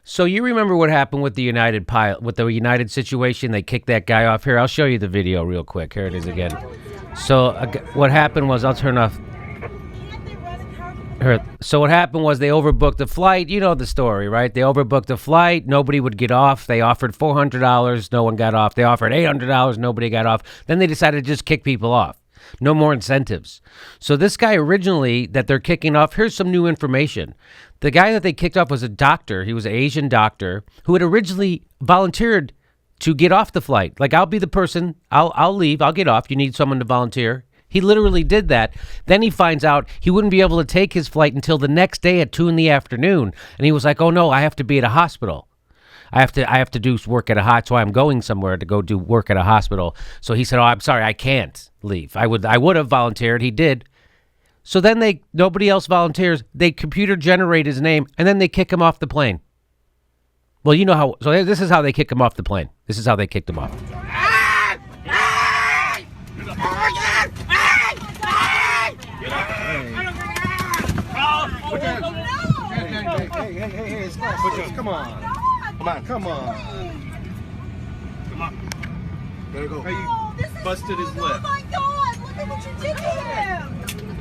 So you remember what happened with the United pilot, with the United situation? They kicked that guy off. Here, I'll show you the video real quick. Here it is again. So what happened was, I'll turn off. So what happened was they overbooked the flight. You know the story, right? They overbooked the flight. Nobody would get off. They offered $400. No one got off. They offered $800. Nobody got off. Then they decided to just kick people off. No more incentives. So this guy originally that they're kicking off, here's some new information. The guy that they kicked off was a doctor. He was an Asian doctor who had originally volunteered to get off the flight. Like, I'll be the person. I'll leave. I'll get off. You need someone to volunteer. He literally did that. Then he finds out he wouldn't be able to take his flight until the next day at 2 p.m. And he was like, oh no, I have to be at a hospital. I have to do work at a hospital. That's why I'm going somewhere to go do work at a hospital. So he said, oh, I'm sorry, I can't leave. I would have volunteered. He did. So then nobody else volunteers. They computer generate his name, and then they kick him off the plane. Well, you know how. So this is how they kick him off the plane. This is how they kicked him off. Hey, come on. Come on. There go. Oh, this is busted his lip. Oh my God! Look at what you did to him.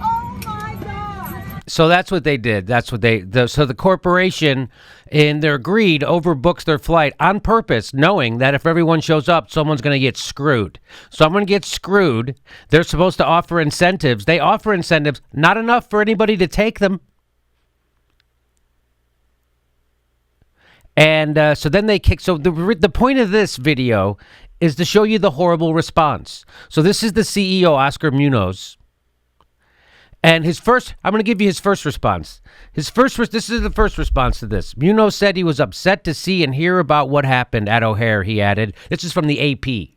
Oh my God! So that's what they did. So the corporation, in their greed, overbooks their flight on purpose, knowing that if everyone shows up, someone's going to get screwed. Someone gets screwed. They're supposed to offer incentives. They offer incentives, not enough for anybody to take them. And so then they kick. So the point of this video is to show you the horrible response. So this is the CEO, Oscar Munoz. And I'm going to give you his first response. This is the first response to this. Munoz said he was upset to see and hear about what happened at O'Hare, he added. This is from the AP.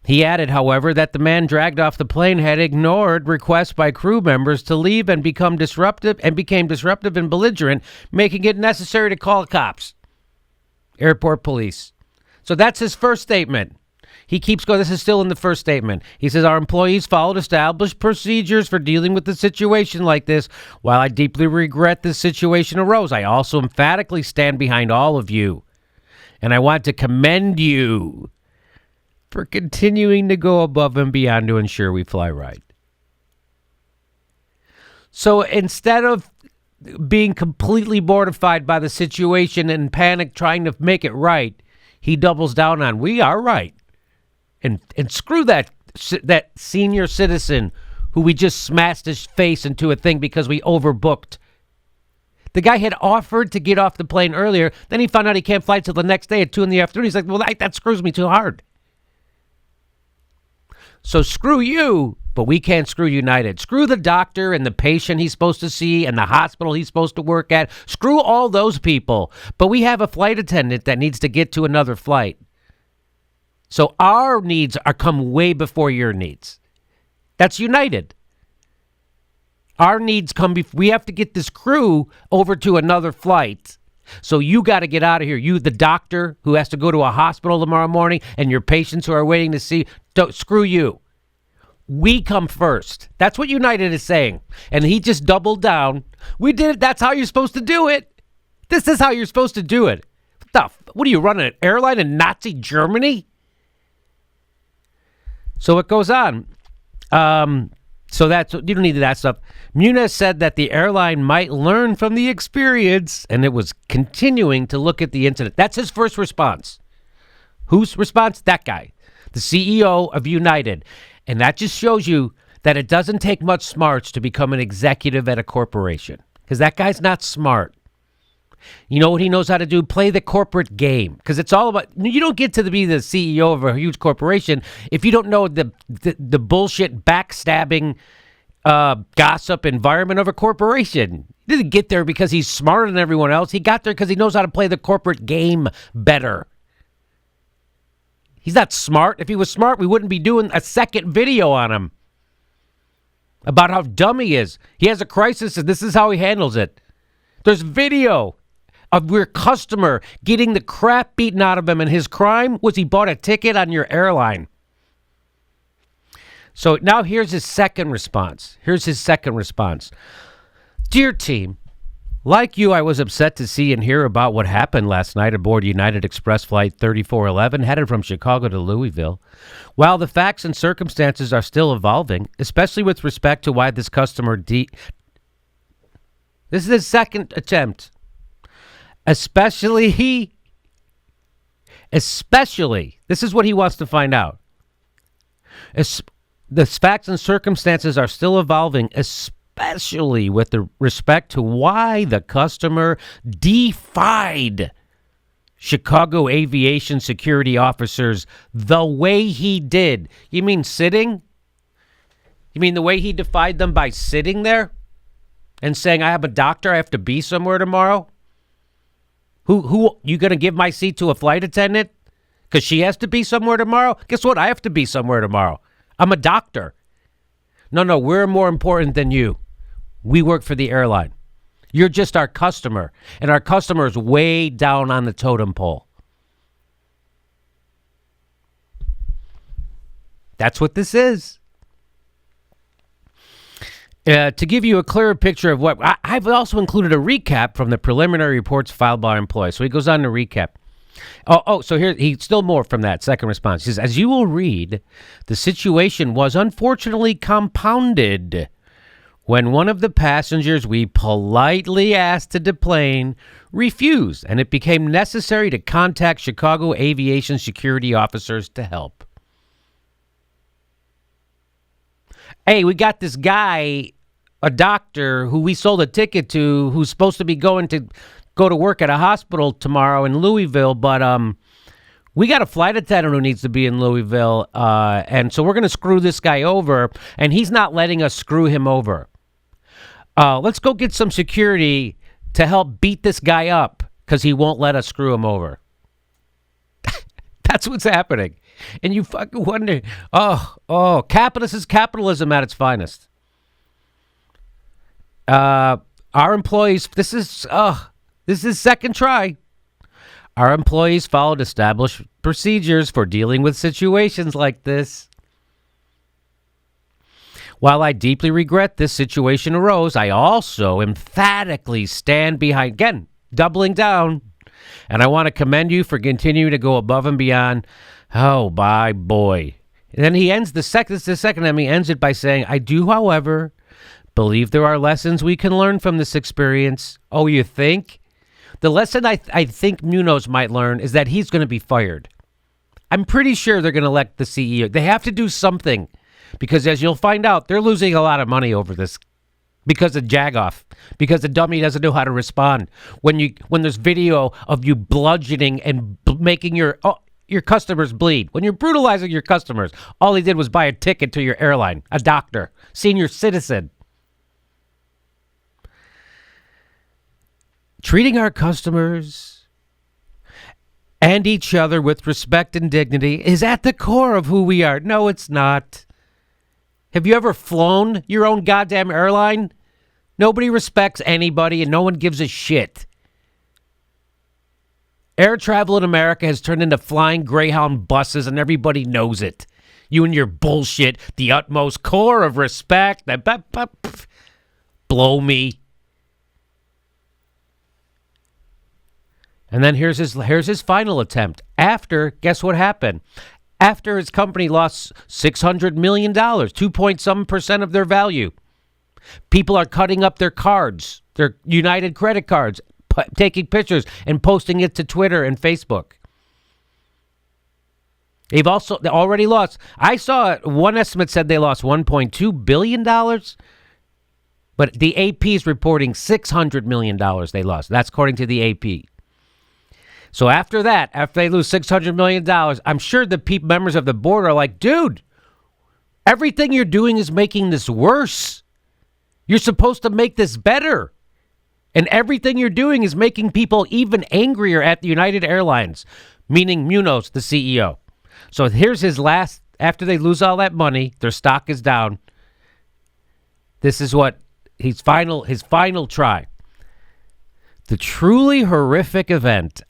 He added, however, that the man dragged off the plane had ignored requests by crew members to leave and became disruptive and belligerent, making it necessary to call cops, airport police. So that's his first statement. He keeps going. This is still in the first statement. He says, our employees followed established procedures for dealing with a situation like this. While I deeply regret this situation arose, I also emphatically stand behind all of you. And I want to commend you for continuing to go above and beyond to ensure we fly right. So instead of being completely mortified by the situation and panic trying to make it right, he doubles down on, we are right. And screw that senior citizen who we just smashed his face into a thing because we overbooked. The guy had offered to get off the plane earlier. Then he found out he can't fly till the next day at 2 p.m. He's like, well, that screws me too hard. So screw you, but we can't screw United. Screw the doctor and the patient he's supposed to see and the hospital he's supposed to work at. Screw all those people. But we have a flight attendant that needs to get to another flight. So our needs come way before your needs. That's United. Our needs come before. We have to get this crew over to another flight. So you got to get out of here. You, the doctor who has to go to a hospital tomorrow morning, and your patients who are waiting to see, screw you. We come first. That's what United is saying. And he just doubled down. We did it. That's how you're supposed to do it. This is how you're supposed to do it. What are you running, an airline in Nazi Germany? So it goes on. So you don't need that stuff. Muniz said that the airline might learn from the experience, and it was continuing to look at the incident. That's his first response. Whose response? That guy, the CEO of United. And that just shows you that it doesn't take much smarts to become an executive at a corporation, because that guy's not smart. You know what he knows how to do? Play the corporate game, because it's all about, you don't get to be the CEO of a huge corporation if you don't know the bullshit backstabbing gossip environment of a corporation. He didn't get there because he's smarter than everyone else. He got there because he knows how to play the corporate game better. He's not smart. If he was smart, we wouldn't be doing a second video on him about how dumb he is. He has a crisis, and this is how he handles it. There's video of your customer getting the crap beaten out of him, and his crime was he bought a ticket on your airline. So now here's his second response. Dear team, Like you, I was upset to see and hear about what happened last night aboard United Express Flight 3411 headed from Chicago to Louisville. While the facts and circumstances are still evolving, especially with respect to why this customer This is his second attempt. Especially, this is what he wants to find out. The facts and circumstances are still evolving, especially with the respect to why the customer defied Chicago aviation security officers the way he did. You mean sitting? You mean the way he defied them by sitting there and saying, I have a doctor, I have to be somewhere tomorrow? Who you going to give my seat to a flight attendant? Because she has to be somewhere tomorrow? Guess what? I have to be somewhere tomorrow. I'm a doctor. No, we're more important than you. We work for the airline. You're just our customer, and our customer is way down on the totem pole. That's what this is. To give you a clearer picture of what I've also included a recap from the preliminary reports filed by our employees. So he goes on to recap. So here he's still more from that second response. He says, as you will read, the situation was unfortunately compounded when one of the passengers we politely asked to deplane refused, and it became necessary to contact Chicago aviation security officers to help. Hey, we got this guy, a doctor who we sold a ticket to, who's supposed to be going to go to work at a hospital tomorrow in Louisville, but we got a flight attendant who needs to be in Louisville, and so we're going to screw this guy over, and he's not letting us screw him over. Let's go get some security to help beat this guy up because he won't let us screw him over. That's what's happening. And you fucking wonder, capitalist is capitalism at its finest. Our employees, this is second try. Our employees followed established procedures for dealing with situations like this. While I deeply regret this situation arose, I also emphatically stand behind, again, doubling down, and I want to commend you for continuing to go above and beyond. Oh, my boy. And then he ends this is the second time he ends it by saying, I do, however, believe there are lessons we can learn from this experience. Oh, you think? The lesson I think Munoz might learn is that he's going to be fired. I'm pretty sure they're going to elect the CEO. They have to do something. Because as you'll find out, they're losing a lot of money over this because of Jagoff, because the dummy doesn't know how to respond. When there's video of you bludgeoning and making your customers bleed, when you're brutalizing your customers, all he did was buy a ticket to your airline, a doctor, senior citizen. Treating our customers and each other with respect and dignity is at the core of who we are. No, it's not. Have you ever flown your own goddamn airline? Nobody respects anybody and no one gives a shit. Air travel in America has turned into flying Greyhound buses and everybody knows it. You and your bullshit, the utmost core of respect. Blow me. And then here's his final attempt. After, guess what happened? After his company lost $600 million, 2.7% of their value. People are cutting up their cards, their United credit cards, taking pictures and posting it to Twitter and Facebook. They already lost. I saw one estimate said they lost $1.2 billion, but the AP is reporting $600 million they lost. That's according to the AP. So after that, after they lose $600 million, I'm sure the members of the board are like, dude, everything you're doing is making this worse. You're supposed to make this better. And everything you're doing is making people even angrier at the United Airlines, meaning Munoz, the CEO. So here's his last, after they lose all that money, their stock is down. This is what his final try. The truly horrific event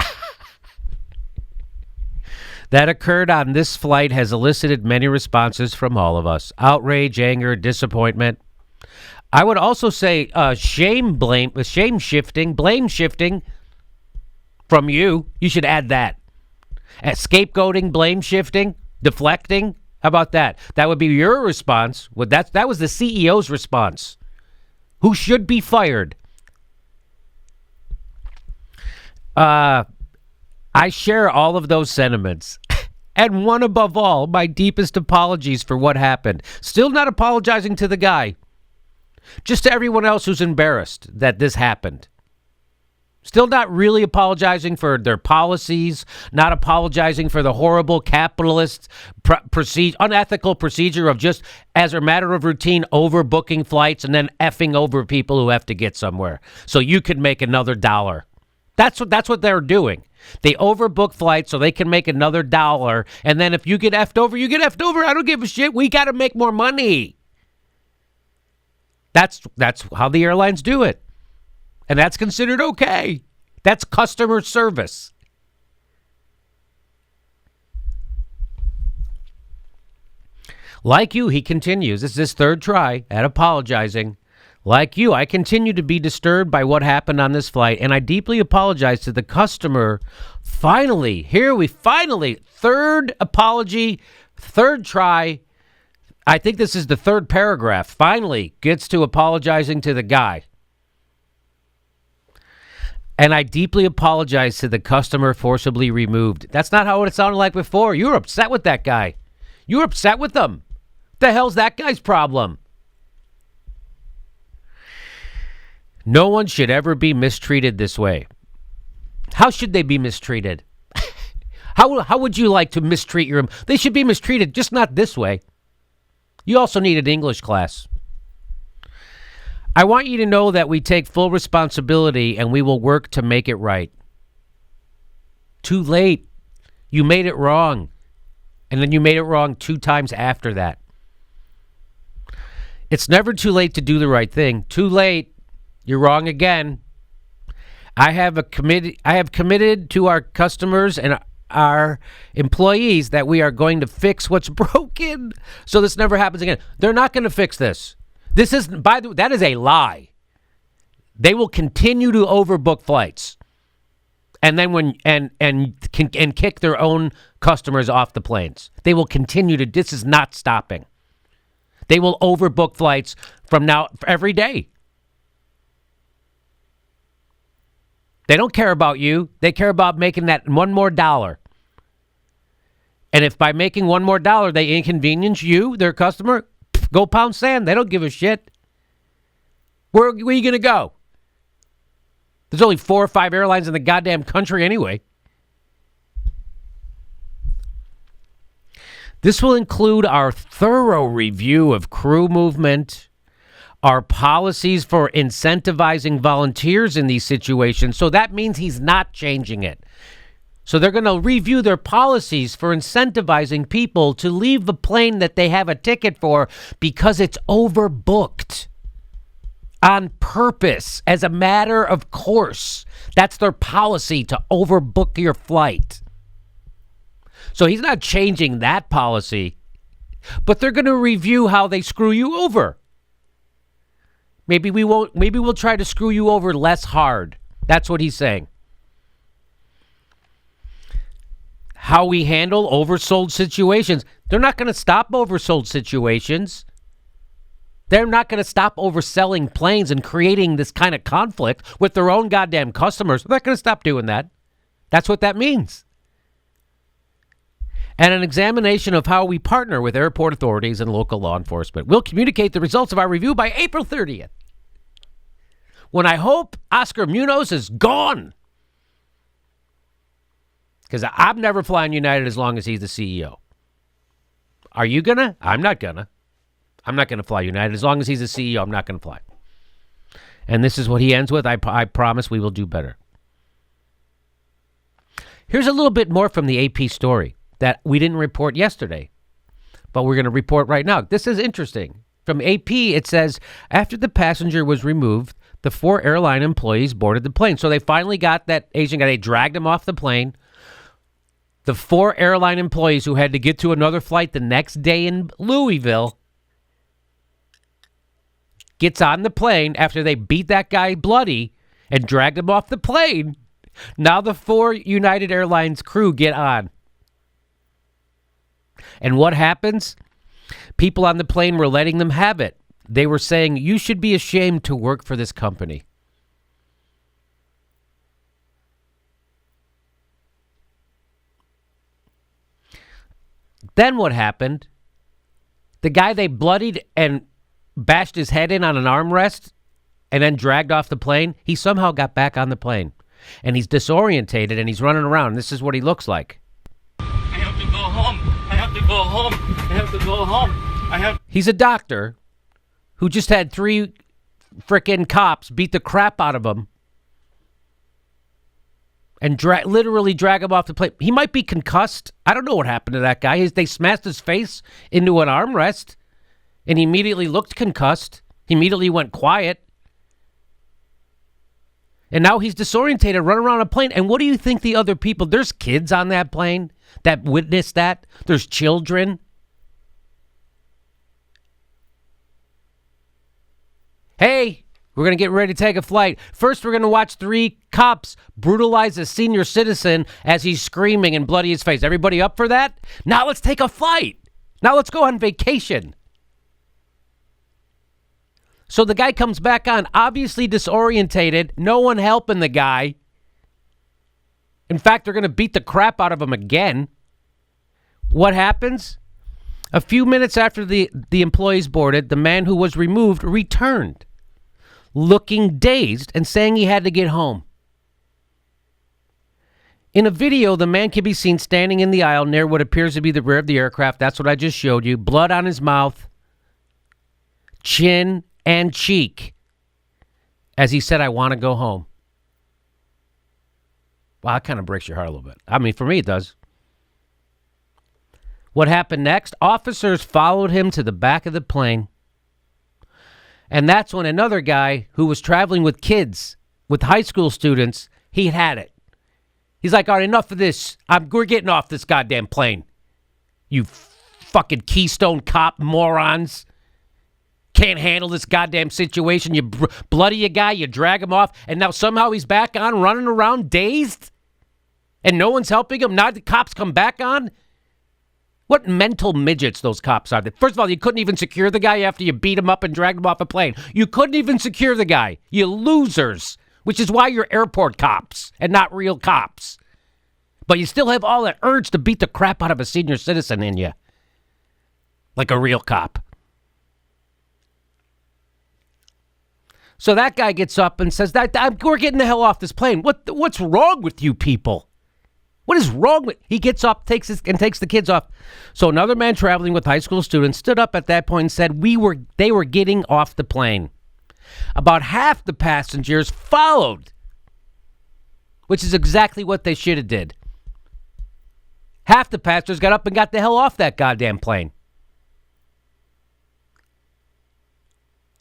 that occurred on this flight has elicited many responses from all of us. Outrage, anger, disappointment. I would also say blame shifting from you. You should add that. Scapegoating, blame shifting, deflecting. How about that? That would be your response. Well, that was the CEO's response. Who should be fired? I share all of those sentiments. And one above all, my deepest apologies for what happened. Still not apologizing to the guy. Just to everyone else who's embarrassed that this happened. Still not really apologizing for their policies, not apologizing for the horrible capitalist unethical procedure of just, as a matter of routine, overbooking flights and then effing over people who have to get somewhere so you can make another dollar. That's what they're doing. They overbook flights so they can make another dollar, and then if you get effed over, you get effed over. I don't give a shit. We got to make more money. That's how the airlines do it. And that's considered okay. That's customer service. Like you, he continues, this is his third try at apologizing. Like you, I continue to be disturbed by what happened on this flight, and I deeply apologize to the customer. Finally, third apology, third try. I think this is the third paragraph. Finally gets to apologizing to the guy. And I deeply apologize to the customer forcibly removed. That's not how it sounded like before. You were upset with that guy. You were upset with them. What the hell's that guy's problem? No one should ever be mistreated this way. How should they be mistreated? How would you like to mistreat your... They should be mistreated, just not this way. You also need an English class. I want you to know that we take full responsibility and we will work to make it right. Too late. You made it wrong. And then you made it wrong 2 times after that. It's never too late to do the right thing. Too late. You're wrong again. I have committed to our customers and our employees that we are going to fix what's broken so this never happens again. They're not going to fix this. This is, by the way, that is a lie. They will continue to overbook flights, and then and kick their own customers off the planes. They will continue to. This is not stopping. They will overbook flights from now every day. They don't care about you. They care about making that one more dollar. And if by making one more dollar they inconvenience you, their customer, go pound sand. They don't give a shit. Where are you going to go? There's only 4 or 5 airlines in the goddamn country anyway. This will include our thorough review of crew movement, our policies for incentivizing volunteers in these situations. So that means he's not changing it. So they're going to review their policies for incentivizing people to leave the plane that they have a ticket for because it's overbooked on purpose as a matter of course. That's their policy, to overbook your flight. So he's not changing that policy, but they're going to review how they screw you over. Maybe we'll try to screw you over less hard. That's what he's saying. How we handle oversold situations. They're not going to stop oversold situations. They're not going to stop overselling planes and creating this kind of conflict with their own goddamn customers. They're not going to stop doing that. That's what that means. And an examination of how we partner with airport authorities and local law enforcement. We'll communicate the results of our review by April 30th. When I hope Oscar Munoz is gone. Because I'm never flying United as long as he's the CEO. Are you gonna? I'm not gonna. I'm not gonna fly United. As long as he's the CEO, I'm not gonna fly. And this is what he ends with. I promise we will do better. Here's a little bit more from the AP story that we didn't report yesterday, but we're going to report right now. This is interesting. From AP, it says, after the passenger was removed, the 4 airline employees boarded the plane. So they finally got that Asian guy. They dragged him off the plane. The 4 airline employees who had to get to another flight the next day in Louisville gets on the plane after they beat that guy bloody and dragged him off the plane. Now the 4 United Airlines crew get on. And what happens? People on the plane were letting them have it. They were saying, you should be ashamed to work for this company. Then what happened? The guy they bloodied and bashed his head in on an armrest and then dragged off the plane, he somehow got back on the plane. And he's disorientated and he's running around. This is what he looks like. I have to go home. I have to go home. I have to go home. He's a doctor who just had 3 frickin' cops beat the crap out of him and literally drag him off the plane. He might be concussed. I don't know what happened to that guy. They smashed his face into an armrest and he immediately looked concussed. He immediately went quiet. And now he's disorientated, running around a plane. And what do you think the other people... There's kids on that plane that witnessed that. There's children. Hey, we're going to get ready to take a flight. First, we're going to watch 3 cops brutalize a senior citizen as he's screaming and bloody his face. Everybody up for that? Now let's take a flight. Now let's go on vacation. So the guy comes back on, obviously disorientated, no one helping the guy. In fact, they're going to beat the crap out of him again. What happens? A few minutes after the employees boarded, the man who was removed returned, looking dazed and saying he had to get home. In a video, the man can be seen standing in the aisle near what appears to be the rear of the aircraft. That's what I just showed you. Blood on his mouth, chin, and cheek, as he said, I want to go home. Wow, that kind of breaks your heart a little bit. I mean, for me, it does. What happened next? Officers followed him to the back of the plane. And that's when another guy who was traveling with kids, with high school students, he had it. He's like, all right, enough of this. We're getting off this goddamn plane. You fucking Keystone Cop morons. Can't handle this goddamn situation. You bloody a guy, you drag him off, and now somehow he's back on, running around dazed, and no one's helping him. Now the cops come back on. What mental midgets those cops are. First of all, you couldn't even secure the guy after you beat him up and dragged him off a plane. You couldn't even secure the guy. You losers, which is why you're airport cops and not real cops. But you still have all that urge to beat the crap out of a senior citizen in you, like a real cop. So that guy gets up and says, we're getting the hell off this plane. What's wrong with you people? What is wrong with... He gets up, takes the kids off. So another man traveling with high school students stood up at that point and said, they were getting off the plane. About half the passengers followed, which is exactly what they should have did. Half the passengers got up and got the hell off that goddamn plane.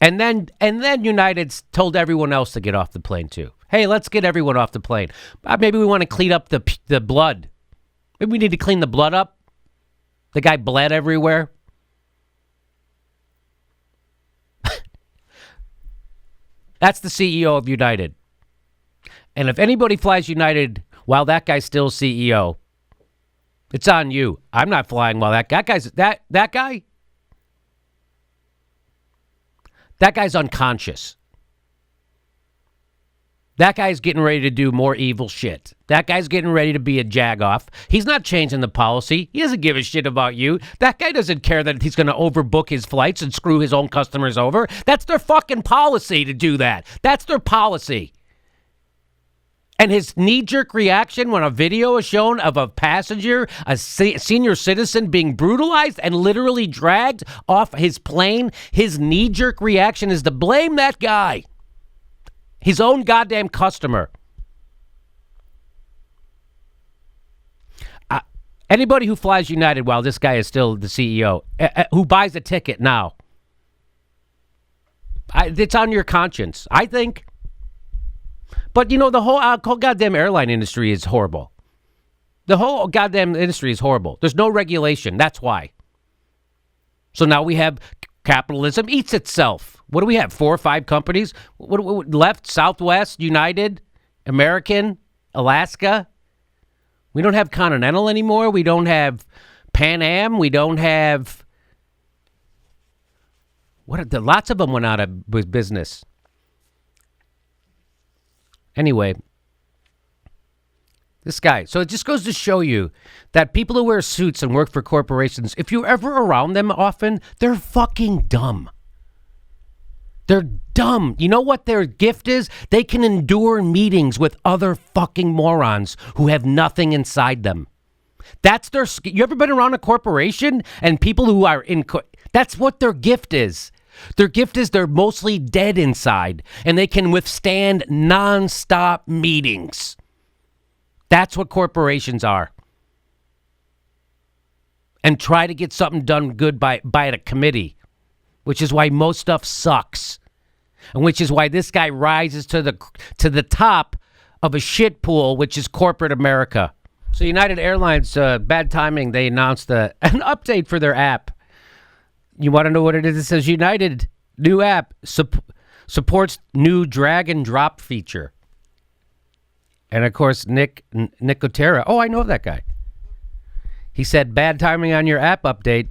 And then United told everyone else to get off the plane too. Hey, let's get everyone off the plane. Maybe we want to clean up the blood. Maybe we need to clean the blood up. The guy bled everywhere. That's the CEO of United. And if anybody flies United while that guy's still CEO, it's on you. I'm not flying while that guy. That guy's unconscious. That guy's getting ready to do more evil shit. That guy's getting ready to be a jagoff. He's not changing the policy. He doesn't give a shit about you. That guy doesn't care that he's going to overbook his flights and screw his own customers over. That's their fucking policy to do that. That's their policy. And his knee-jerk reaction when a video is shown of a passenger, a senior citizen being brutalized and literally dragged off his plane, his knee-jerk reaction is to blame that guy. His own goddamn customer. Anybody who flies United while this guy is still the CEO, who buys a ticket now, it's on your conscience, I think. But, you know, the whole goddamn airline industry is horrible. The whole goddamn industry is horrible. There's no regulation. That's why. So now we have Capitalism eats itself. What do we have? 4 or 5 companies? What left? Southwest, United, American, Alaska. We don't have Continental anymore. We don't have Pan Am. We don't have... lots of them went out of business. Anyway, this guy. So it just goes to show you that people who wear suits and work for corporations, if you're ever around them often, they're fucking dumb. They're dumb. You know what their gift is? They can endure meetings with other fucking morons who have nothing inside them. That's their... You ever been around a corporation and people who are in... That's what their gift is. Their gift is they're mostly dead inside and they can withstand nonstop meetings. That's what corporations are. And try to get something done good by a committee, which is why most stuff sucks. And which is why this guy rises to the top of a shit pool, which is corporate America. So United Airlines, bad timing, they announced an update for their app. You want to know what it is? It says United new app supports new drag and drop feature. And of course, Nick Otera. Oh, I know that guy. He said, bad timing on your app update.